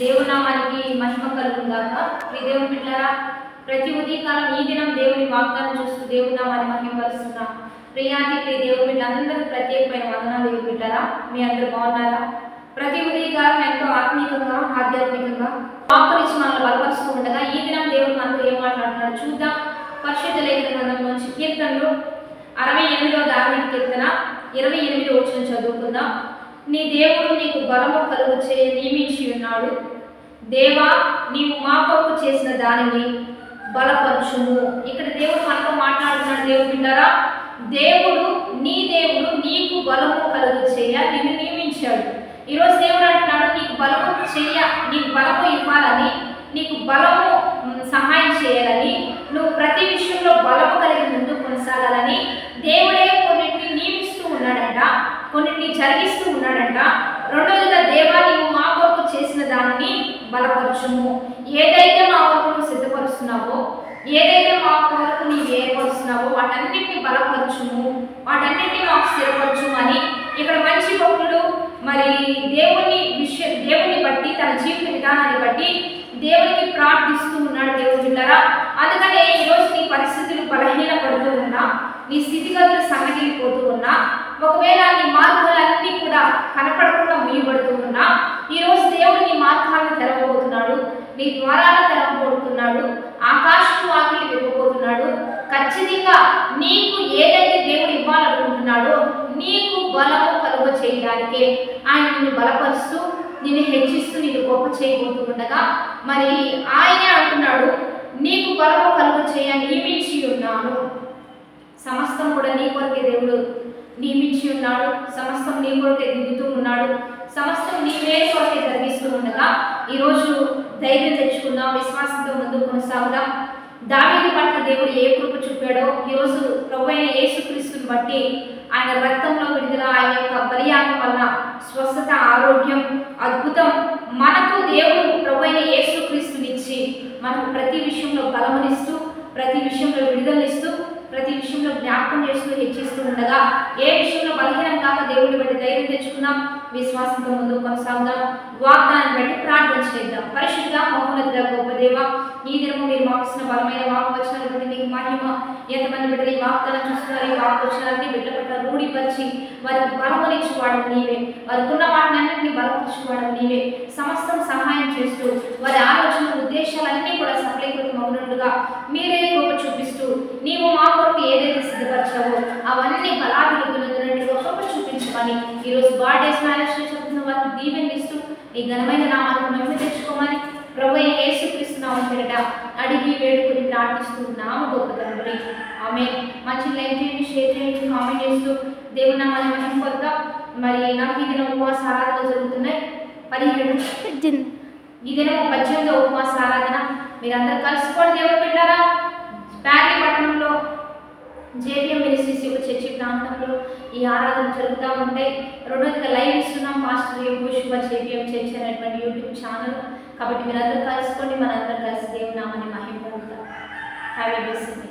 దేవుని నామానికి మహిమ కలుగును గాక. ప్రియ దేవుని బిడ్డలారా, ప్రతి ఉదయకాలం ఈ దినం దేవుని వాగ్దానం చూస్తూ దేవుని నామాన్ని మహిమపరుస్తున్నాం. ప్రియాతి ప్రియ దేవుని బిడ్డలందరూ ప్రత్యేకమైన వందనాలు. దేవుని బిడ్డలారా, మీ అందరూ బాగున్నారా? ప్రతి ఉదయకాలం ఎంతో ఆత్మీయంగా ఆధ్యాత్మికంగా వాక్కునిచ్చి మనల్ని బలపరుస్తూ ఉండగా ఈ దినం దేవుడు మనతో ఏం మాట్లాడుతున్నాడు చూద్దాం. పరిశుద్ధ లేఖన గ్రంథంలోంచి కీర్తనలు 68వ దావీదు కీర్తన 28వ వచనం చదువుకుందాం. నీ దేవుడు నీకు బలము కలుగు చేయ నియమించి ఉన్నాడు. దేవా, నీవు మా కొరకు చేసిన దానిని బలపరచుము. ఇక్కడ దేవుడు మనతో మాట్లాడుతున్నాడు. దేవుడు విన్నారా? దేవుడు నీకు బలము కలుగు చేయ నిన్ను నియమించాడు. ఈరోజు దేవుడు అంటున్నాడు, నీకు బలము నీకు బలము ఇవ్వాలని, నీకు బలము సహాయం చేయాలని, నువ్వు ప్రతి విషయంలో బలము కలిగి ముందు కొనసాగాలని దేవుడే కొన్నిటిని నియమిస్తూ ఉన్నాడంట, కొన్నిటిని జరిగిస్తూ ఉన్నాడంట. రెండోదిగా, దేవా, నీవు మా కొరకు చేసిన దానిని బలపరచుము. ఏదైతే మా కొరకు నువ్వు సిద్ధపరుస్తున్నావో, ఏదైతే మా కొరకు నీవు ఏర్పరుస్తున్నావో వాటన్నిటిని బలపరచుము, వాటన్నిటిని మాకు స్థిరపరచుము అని ఇక్కడ మంచి భక్తుడు మరి దేవుని బట్టి, తన జీవిత విధానాన్ని బట్టి దేవునికి ప్రార్థిస్తూ ఉన్నాడు. దేవుడు విన్నారా? అందుకనే ఈరోజు నీ పరిస్థితులు బలహీనపడుతూ ఉన్నా, నీ స్థితిగతులు సన్నగిలిపోతూ ఉన్నా, ఒకవేళ నీ మార్గాలన్నీ కూడా కనపడకుండా ముయ్యబడుతూ ఉన్నా, ఈరోజు దేవుడు నీ మార్గాలను తెరవబోతున్నాడు, నీ ద్వారాలను తెరవబోతున్నాడు, ఆకాశపు వాకిలి విప్పబోతున్నాడు. ఖచ్చితంగా నీకు ఏదైతే దేవుడు ఇవ్వాలనుకుంటున్నాడో నీకు బలము కలుగ చేయడానికే ఆయన నిన్ను బలపరుస్తూ, నిన్ను హెచ్చిస్తూ, నిన్ను గొప్ప చేయబోతూ ఉండగా మరి ఆయనే అంటున్నాడు, నీకు బలము కలుగ చేయ నియమించి ఉన్నాను. సమస్తం కూడా నీ కొరకే దేవుడు నియమించి ఉన్నాడు. సమస్తం నీ కొరకే దిద్దుతూ ఉన్నాడు. సమస్తం నీ మేలు కొరకే జరిగిస్తూ ఉండగా ఈరోజు ధైర్యం తెచ్చుకుందాం, విశ్వాసంతో ముందుకు కొనసాగుదాం. దావీదు పట్ల దేవుడు ఏ కృప చూపాడో ఈరోజు ప్రభువైన యేసుక్రీస్తుని బట్టి, ఆయన రక్తంలో విడుదల, ఆయన యొక్క బలియాగం వల్ల స్వస్థత, ఆరోగ్యం, అద్భుతం మనకు దేవుడు ప్రభువైన యేసుక్రీస్తునిచ్చి మనకు ప్రతి విషయంలో బలమునిస్తూ, ప్రతి విషయంలో విడుదలనిస్తూ, ప్రతి విషయంలో జ్ఞాపకం చేస్తూ హెచ్చిస్తూ ఉండగా ఏ విషయంలో బలహీనం కాక దేవుడిని బట్టి ధైర్యం తెచ్చుకుందాం, విశ్వాసంతో ముందుకు కొనసాగుదాం, వాగ్దానాన్ని బట్టి ప్రార్థన చేద్దాం. పరిశుద్ధ మహోన్నతుడ గొప్ప దేవ, ఈ దినము మీరు మాకు ఇచ్చిన బలమైన వాక్వచనాలు బట్టి నీకు మహిమ. ఎంతమంది బిడ్డలు ఈ వాగ్దానం చూస్తున్నారు, ఈ వాక్వచనాలకి బిడ్డల పట్ల రూఢిపరిచి వారికి బలమునిచ్చేవాడు నీవే, వారికి ఉన్న వాటినన్నింటినీ బలపరిచేవాడు నీవే. సమస్తం సహాయం చేస్తూ వారి ఆలోచన ఉద్దేశాలన్నీ కూడా సఫలీకృతం అవునట్లుగా మీరే కృప చూపిస్తూ, నీవు మా కొరకు ఏదైతే సిద్ధపరిచావో అవన్నీ బలాభివృద్ధులున్నట్టుగా కృప చూపించమని ఈరోజు బర్త్డేస్, మ్యారేజ్ చేస్తున్న వారికి దీవెనిస్తూ ఈ ఘనమైన నామాలకు మహిమ తెచ్చుకోమని ప్రభువైన యేసుక్రీస్తు నామమున పేరిట అడిగి వేడుకొని ప్రార్థిస్తున్నాము గొప్ప తండ్రి, ఆమేన్. మంచి లైక్ చేయండి, షేర్ చేయండి, కామెంట్ చేస్తూ దేవుని నామాన్ని మహిమ పొందుదాం. మరి నాకు ఈ దినం ఉపవాస ఆరాధనలు జరుగుతున్నాయి. 17 ఈ దినం 18వ ఉపవాస ఆరాధన. మీరందరూ కలుసుకోండి. దేవుడు బిడ్డలారా, ప్యారీ పట్టణంలో జేబీఎం మినిస్ట్రీస్ యొక్క చర్చి ప్రాంతంలో ఈ ఆరాధన జరుగుతూ ఉంటాయి. రెండోదిగా లైవ్ ఇస్తున్నాం పాస్టర్ యోగేశ్వర జేబీఎం చర్చి అనేటువంటి యూట్యూబ్ ఛానల్. కాబట్టి మీరందరూ కలుసుకోండి, మనందరం కలిసి దేవుని నామాన్ని మహిమ పొందుతాం. Have a blessed day.